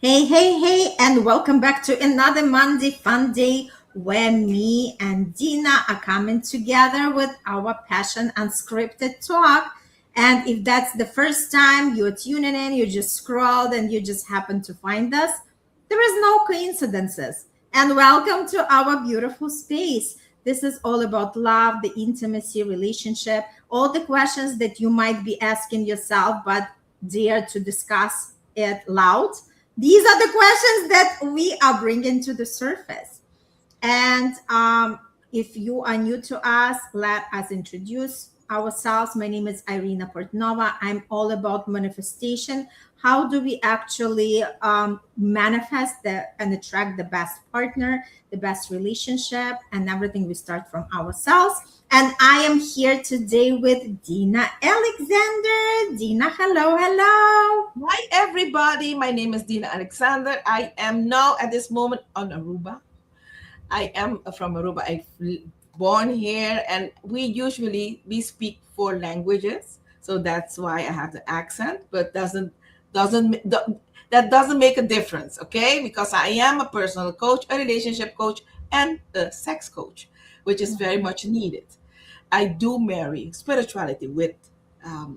Hey, hey, hey, and welcome back to another Monday fun day where me and Dina are coming together with our passion unscripted talk. And if that's the first time you're tuning in, you just scrolled and you just happen to find us, there is no coincidences. And welcome to our beautiful space. This is all about love, the intimacy, relationship, all the questions that you might be asking yourself, but dare to discuss it loud. These are the questions that we are bringing to the surface. And if you are new to us, let us introduce ourselves. My name is Irina Portnova. I'm all about manifestation. How do we actually manifest and attract the best partner, the best relationship, and everything we start from ourselves. And I am here today with Dina Alexander. Dina, hello, hello. Hi, everybody. My name is Dina Alexander. I am now at this moment on Aruba. I am from Aruba. I born here, and we speak four languages, so that's why I have the accent. But doesn't that doesn't make a difference, okay? Because I am a personal coach, a relationship coach, and a sex coach, which is very much needed. I do marry spirituality with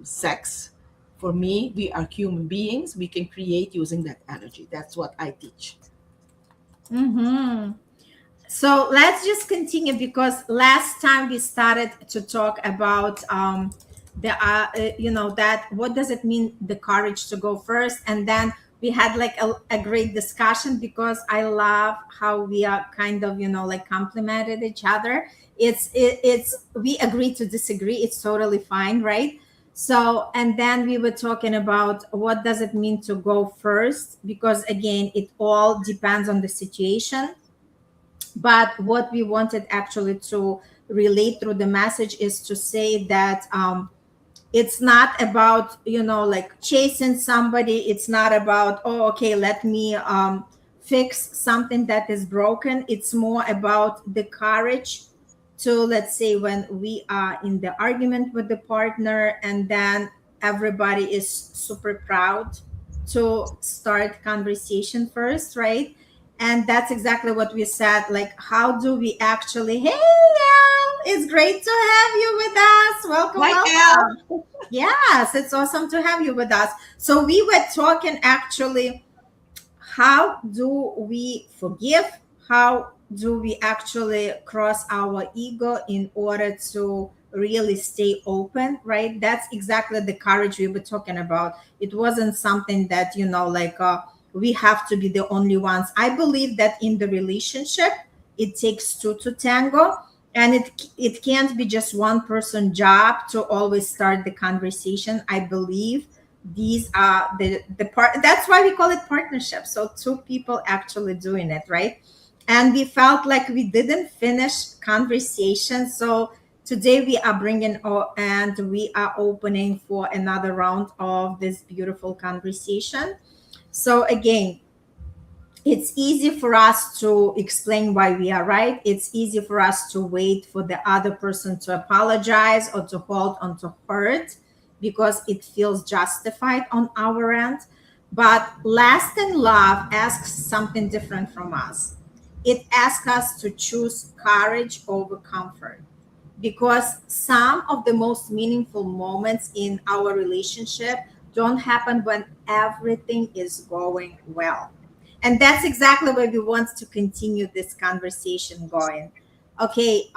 sex. For me, we are human beings. We can create using that energy. That's what I teach. Mm-hmm. So let's just continue because last time we started to talk about that what does it mean the courage to go first, and then we had like a great discussion because I love how we are kind of like complimented each other. It's we agree to disagree. It's totally fine, right? So and then we were talking about what does it mean to go first, because again it all depends on the situation. But what we wanted actually to relate through the message is to say that it's not about like chasing somebody. It's not about, oh, okay, let me fix something that is broken. It's more about the courage to, let's say, when we are in the argument with the partner and then everybody is super proud to start conversation first, right? And that's exactly what we said. Like, how do we actually, hey, Al, it's great to have you with us. Welcome, Hi, Elle. welcome. Yes, it's awesome to have you with us. So we were talking actually, how do we forgive? How do we actually cross our ego in order to really stay open, right? That's exactly the courage we were talking about. It wasn't something that, like we have to be the only ones. I believe that in the relationship, it takes two to tango, and it can't be just one person job to always start the conversation. I believe these are the part, that's why we call it partnership, so two people actually doing it, right? And we felt like we didn't finish conversation, so today we are bringing and we are opening for another round of this beautiful conversation. So again, it's easy for us to explain why we are right. It's easy for us to wait for the other person to apologize or to hold on to hurt because it feels justified on our end. But lasting love asks something different from us. It asks us to choose courage over comfort, because some of the most meaningful moments in our relationship don't happen when everything is going well. And that's exactly where we want to continue this conversation going. Okay,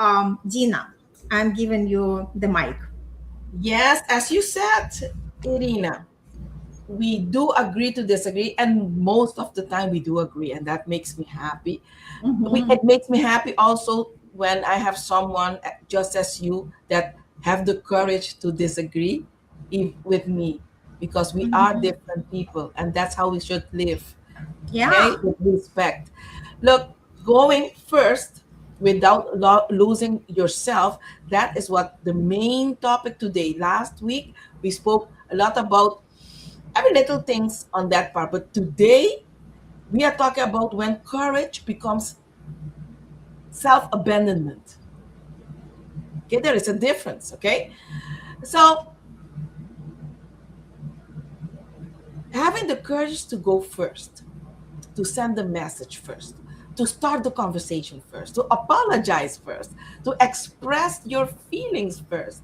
Dina, I'm giving you the mic. Yes, as you said, Irina, we do agree to disagree, and most of the time we do agree, and that makes me happy. Mhm. It makes me happy also when I have someone just as you that have the courage to disagree with me, because we are Mhm. different people, and that's how we should live. Okay, Yeah. with respect. Look, going first without losing yourself, that is what the main topic today. Last week we spoke a lot about every little things on that part, but today we are talking about when courage becomes self-abandonment. Okay, there is a difference. Okay, so having the courage to go first, to send the message first, to start the conversation first, to apologize first, to express your feelings first,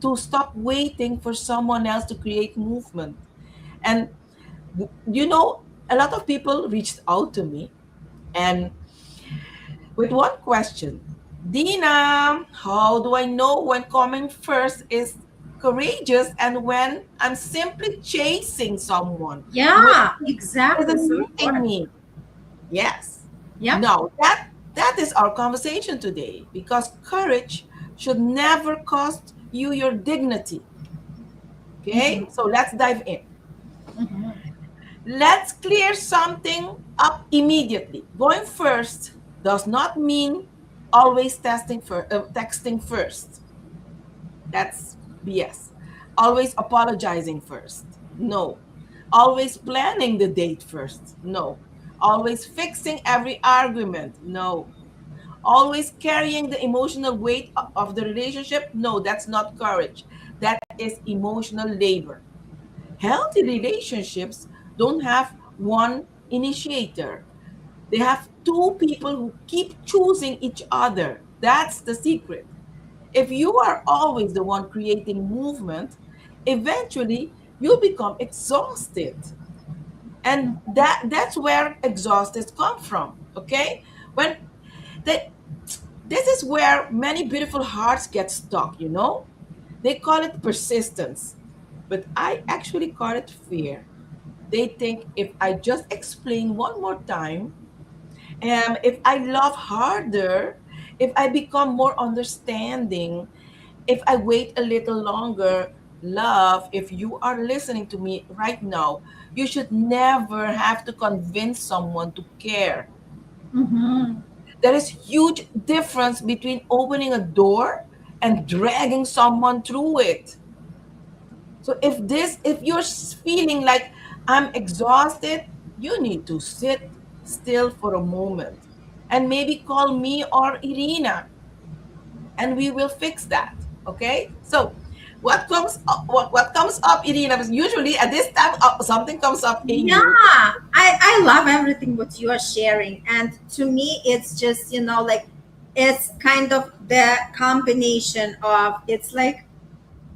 to stop waiting for someone else to create movement. And you know, a lot of people reached out to me and with one question: Dina, how do I know when coming first is courageous and when I'm simply chasing someone who Yeah, exactly. isn't So meeting important. me? Yes. Yep. No, that is our conversation today, because courage should never cost you your dignity. Okay? Mhm, So let's dive in. mhm, Let's clear something up immediately. Going first does not mean always texting first. That's BS. Always apologizing first. No. Always planning the date first. No. Always fixing every argument. No. Always carrying the emotional weight of the relationship. No, that's not courage. That is emotional labor. Healthy relationships don't have one initiator. They have two people who keep choosing each other. That's the secret. If you are always the one creating movement, eventually you'll become exhausted. And that's where exhausted come from. Okay? When that this is where many beautiful hearts get stuck, you know? They call it persistence, but I actually call it fear. They think if I just explain one more time, if I love harder, if I become more understanding, if I wait a little longer, love, if you are listening to me right now, you should never have to convince someone to care. mhm. There is huge difference between opening a door and dragging someone through it. So if you're feeling like I'm exhausted, you need to sit still for a moment and maybe call me or Irina and we will fix that. Okay? So what comes up, Irina, is usually at this time something comes up in Yeah, you. I love everything what you are sharing. And to me, it's just, like it's kind of the combination of it's like,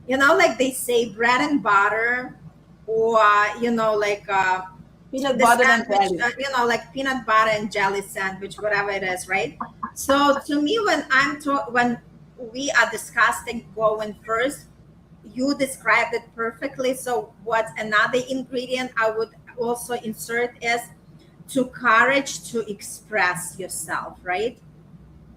like they say bread and butter, or, like Peanut the butter and sandwich, jelly. like peanut butter and jelly sandwich, whatever it is, right? So to me, when we are discussing going first, you described it perfectly. So what another ingredient I would also insert is to courage to express yourself, right?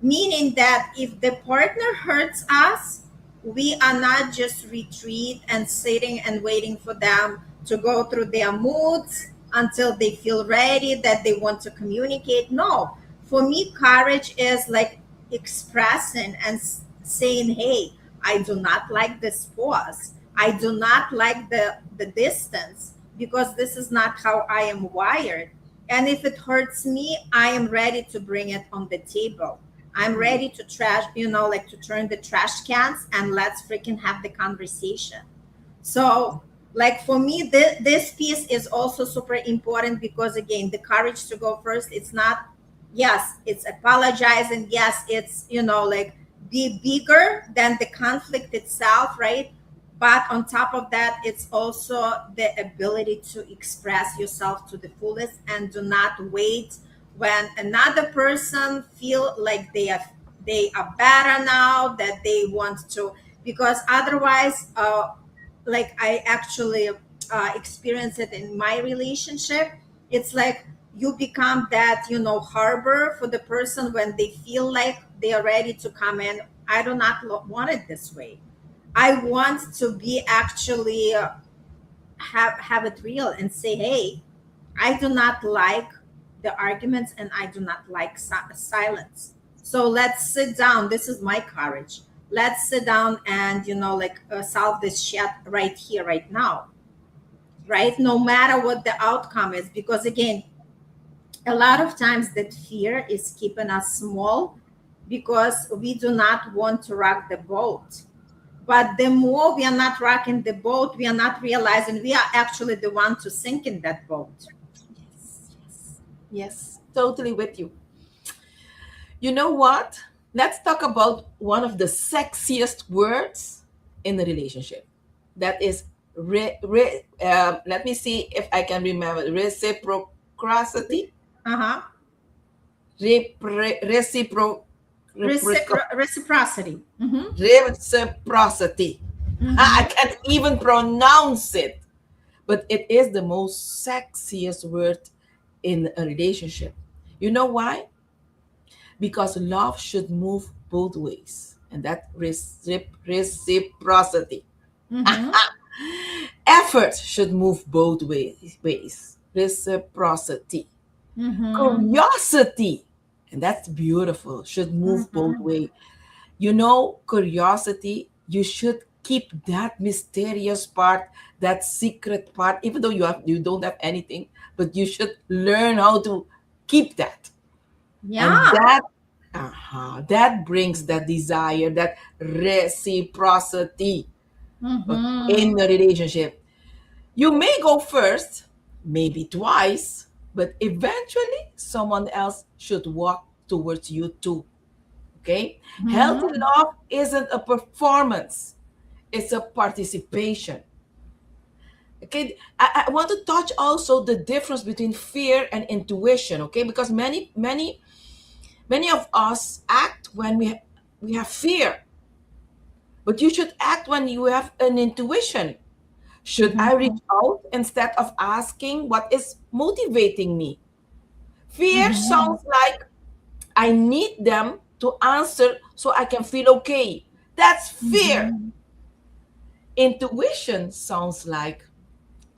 Meaning that if the partner hurts us, we are not just retreat and sitting and waiting for them to go through their moods until they feel ready that they want to communicate. No, for me, courage is like expressing and saying, hey, I do not like this pause. I do not like the distance because this is not how I am wired. And if it hurts me, I am ready to bring it on the table. I'm Mhm. ready to trash, like to turn the trash cans and let's freaking have the conversation. So, like for me, this piece is also super important because again, the courage to go first. It's not, yes, it's apologizing. Yes, it's like be bigger than the conflict itself, right? But on top of that, it's also the ability to express yourself to the fullest and do not wait when another person feel like they are better now that they want to, because otherwise like I actually experienced it in my relationship. It's like you become that harbor for the person when they feel like they are ready to come in. I do not want it this way. I want to be actually have it real and say, hey, I do not like the arguments and I do not like silence. So let's sit down. This is my courage. Let's sit down and like solve this shit right here, right now, right? No matter what the outcome is, because again, a lot of times that fear is keeping us small because we do not want to rock the boat. But the more we are not rocking the boat, we are not realizing we are actually the one to sink in that boat. Yes, yes. Yes, totally with you. You know what? Let's talk about one of the sexiest words in the relationship. That is, let me see if I can remember, reciprocity. Uh-huh. Recipro, Reciprocity. Mm-hmm. reciprocity. I Mm-hmm. can't even pronounce it, but it is the most sexiest word in a relationship. You know why? Because love should move both ways, and that reciprocity. Mm-hmm. Effort should move both ways. Reciprocity. Mm-hmm. Curiosity, and that's beautiful, should move both Mm-hmm. ways. You know, curiosity, you should keep that mysterious part, that secret part, even though you don't have anything, but you should learn how to keep that. And Yeah. that brings that desire, that reciprocity Mm-hmm. in the relationship. You may go first, maybe twice, but eventually someone else should walk towards you too. Okay? Healthy Mm-hmm. love isn't a performance, it's a participation. Okay, I want to touch also the difference between fear and intuition. Okay, because many of us act when we have fear, but you should act when you have an intuition. Should I Mm-hmm. reach out instead of asking what is motivating me? Fear Mm-hmm. sounds like I need them to answer so I can feel okay. That's fear. Mm-hmm. Intuition sounds like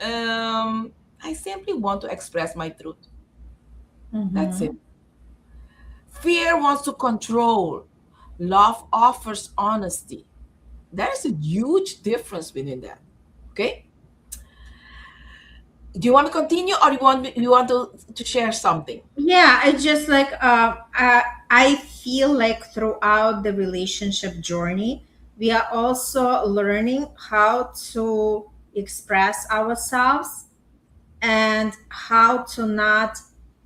I simply want to express my truth. That's it. Mm-hmm. Fear wants to control. Love offers honesty. There's a huge difference between that. Okay? Do you want to continue, or you want to share something? Yeah, it's just like I feel like throughout the relationship journey, we are also learning how to express ourselves and how to not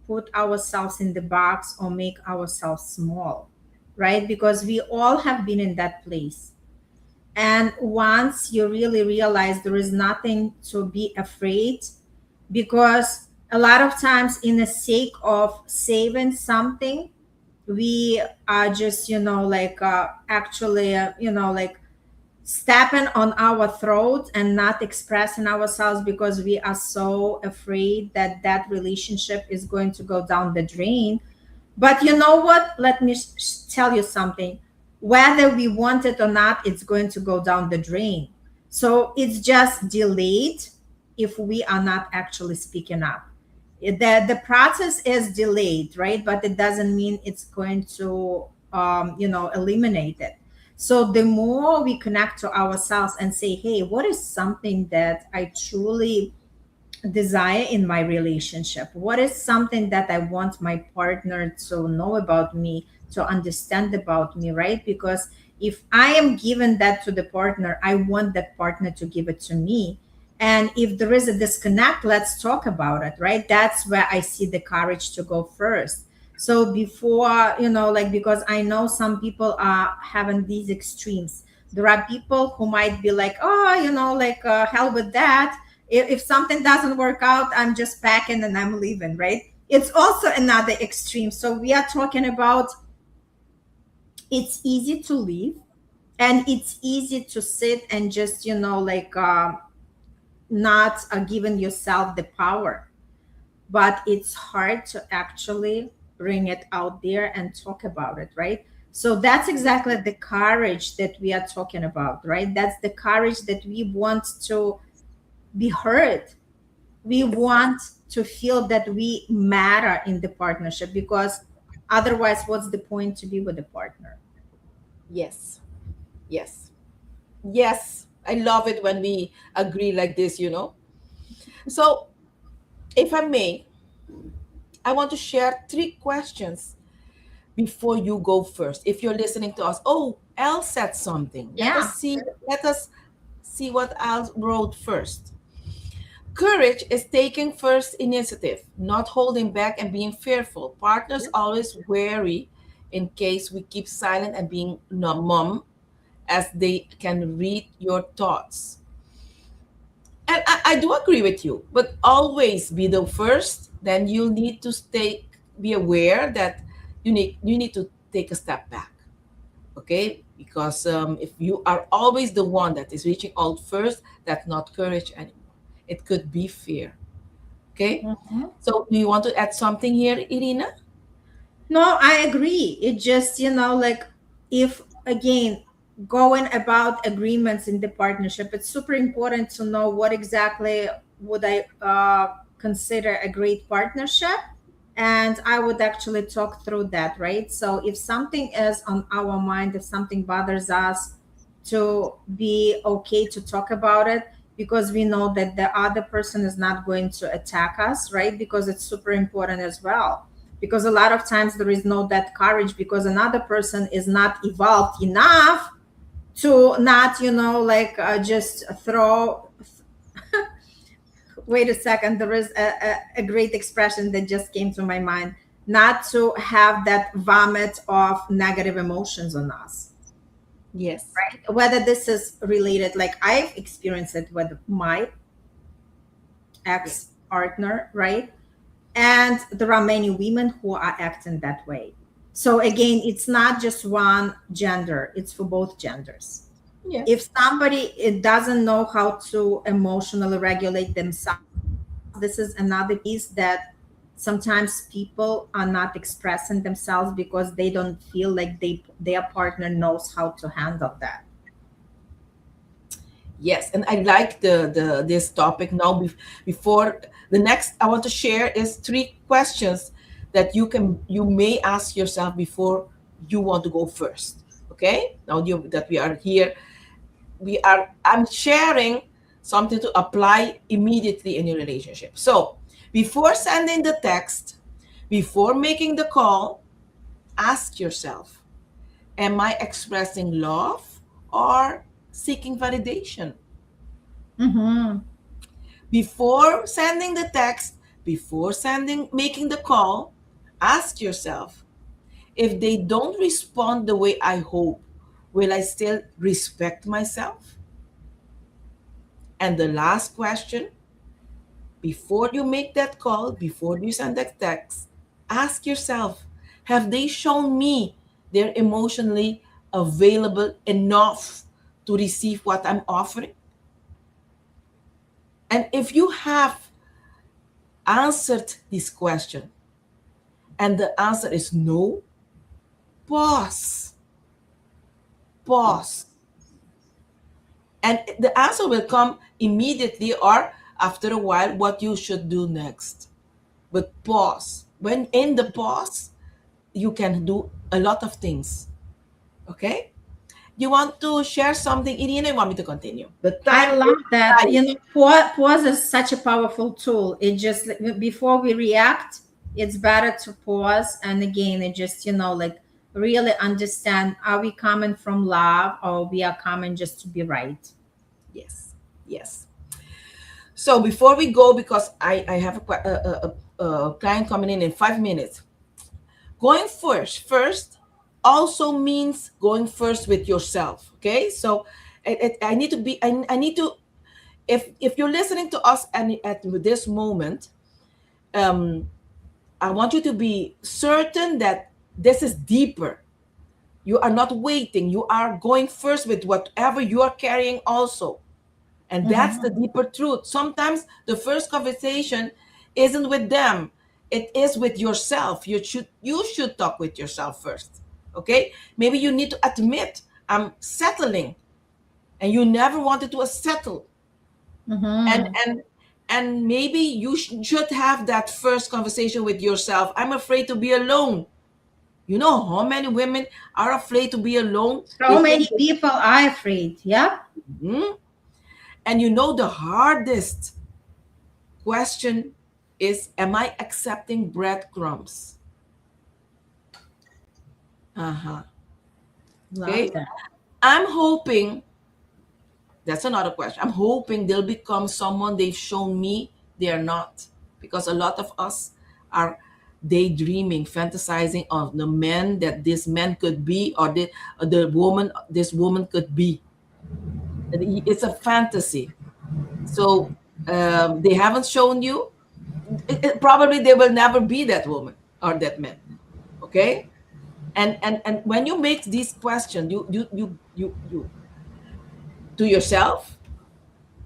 put ourselves in the box or make ourselves small, right? Because we all have been in that place. And once you really realize there is nothing to be afraid, because a lot of times, in the sake of saving something, we are just, actually, like stepping on our throat and not expressing ourselves because we are so afraid that that relationship is going to go down the drain. But you know what? Let me tell you something. Whether we want it or not, it's going to go down the drain. So it's just delayed if we are not actually speaking up. The process is delayed, right? But it doesn't mean it's going to, eliminate it. So the more we connect to ourselves and say, hey, what is something that I truly desire in my relationship? What is something that I want my partner to know about me, to understand about me, right? Because if I am giving that to the partner, I want that partner to give it to me. And if there is a disconnect, let's talk about it, right? That's where I see the courage to go first. So before, because I know some people are having these extremes. There are people who might be like, oh, hell with that. If something doesn't work out, I'm just packing and I'm leaving, right? It's also another extreme. So we are talking about, it's easy to leave and it's easy to sit and just, not giving yourself the power, but it's hard to actually bring it out there and talk about it, right? So that's exactly the courage that we are talking about, right? That's the courage that we want to be heard. We want to feel that we matter in the partnership, because otherwise, what's the point to be with a partner? Yes. Yes. Yes. I love it when we agree like this. So, if I may, I want to share three questions before you go first. If you're listening to us, oh, Elle said something. Let us Yeah. see. Let us see what Al wrote first. Courage is taking first initiative, not holding back and being fearful. Partners always wary in case we keep silent and being mum, as they can read your thoughts. And I do agree with you, but always be the first. Then you'll need to be aware that you need to take a step back, okay? Because if you are always the one that is reaching out first, that's not courage anymore. It could be fear. Okay. Mhm. So do you want to add something here, Irina? No, I agree. It just, like if again, going about agreements in the partnership, it's super important to know what exactly would I consider a great partnership. And I would actually talk through that, right? So if something is on our mind, if something bothers us, to be okay to talk about it, because we know that the other person is not going to attack us, right? Because it's super important as well, because a lot of times there is no that courage because another person is not evolved enough to not, like just throw. Wait a second, there is a great expression that just came to my mind: not to have that vomit of negative emotions on us, Yes. right? Whether this is related, like I've experienced it with my Yes. ex partner, right? And there are many women who are acting that way. So again, it's not just one gender, it's for both genders. Yes. If somebody it doesn't know how to emotionally regulate themselves, this is another piece that sometimes people are not expressing themselves because they don't feel like their partner knows how to handle that. Yes. And I like the this topic now. Before the next, I want to share is 3 questions that you may ask yourself before you want to go first. Okay. Now that we are here, I'm sharing something to apply immediately in your relationship. So before sending the text, before making the call, ask yourself, am I expressing love or seeking validation? Mm-hmm. Before sending the text, before making the call, ask yourself, if they don't respond the way I hope, will I still respect myself? And the last question, before you make that call, before you send that text, ask yourself, have they shown me they're emotionally available enough to receive what I'm offering? And if you have answered this question and the answer is no, pause, pause. And the answer will come immediately or after a while what you should do next. But pause. When in the pause, you can do a lot of things. Okay? You want to share something, Irina? You want me to continue? The I time is love that. flying. Pause is such a powerful tool. It just, before we react, it's better to pause. And again, it just, like really understand, are we coming from love or we are coming just to be right? Yes, yes. So before we go, because I have a client coming in 5 minutes. Going first also means going first with yourself. Okay, so I need to be. I need to. If you're listening to us and at this moment, um, I want you to be certain that this is deeper. You are not waiting. You are going first with whatever you are carrying also. And that's the Mhm. deeper truth. Sometimes the first conversation isn't with them. It is with yourself. You should talk with yourself first. Okay? Maybe you need to admit I'm settling and you never wanted to settle. And Mhm. and and maybe you should have that first conversation with yourself. I'm afraid to be alone. You know how many women are afraid to be alone? They So think many people are afraid. Yeah. hmm? And you know the hardest question is, am I accepting breadcrumbs? Uh-huh. Love Okay. that. I'm hoping That's another question. I'm hoping they'll become someone they've shown me they are not, because a lot of us are daydreaming, fantasizing of the men that this man could be, or the woman this woman could be. It's a fantasy. So they haven't shown you. Probably they will never be that woman or that man. Okay, and when you make these questions, you to yourself,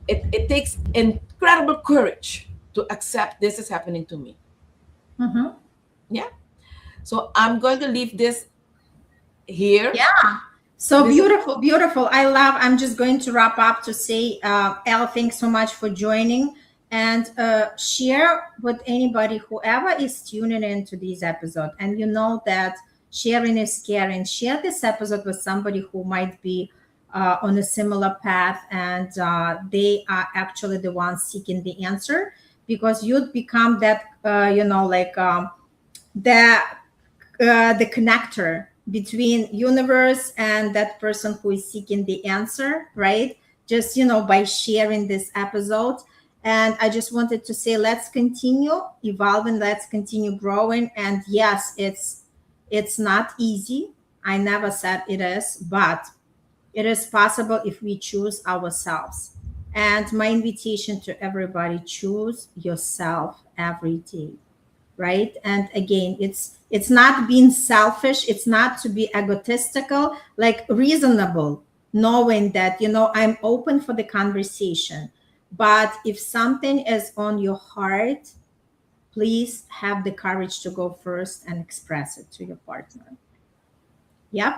it takes incredible courage to accept this is happening to me. Mm-hmm. Yeah. So I'm going to leave this here. Yeah. So This is, beautiful, beautiful. I'm just going to wrap up to say, Elle, thanks so much for joining, and share with anybody, whoever is tuning into this episode. And you know that sharing is caring. Share this episode with somebody who might be on a similar path, and they are actually the ones seeking the answer, because you'd become that, the the connector between universe and that person who is seeking the answer, right? Just by sharing this episode. And I just wanted to say, let's continue evolving, let's continue growing. And yes, it's not easy. I never said it is, but it is possible if we choose ourselves. And my invitation to everybody: choose yourself every day, right? And again, it's not being selfish, it's not to be egotistical, like reasonable, knowing that I'm open for the conversation. But if something is on your heart, please have the courage to go first and express it to your partner. Yep.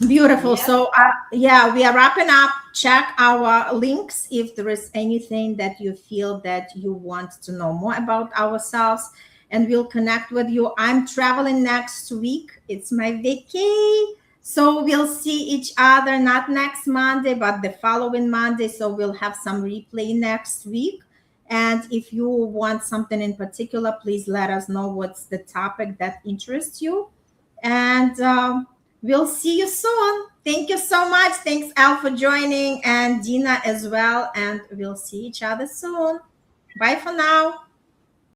Beautiful. yeah. So, yeah, we are wrapping up. Check our links if there is anything that you feel that you want to know more about ourselves, and we'll connect with you. I'm traveling next week. It's my vacay. So we'll see each other not next Monday, but the following Monday. So we'll have some replay next week. And if you want something in particular, please let us know what's the topic that interests you. And we'll see you soon. Thank you so much. Thanks, Al, for joining, and Dina as well. And we'll see each other soon. Bye for now.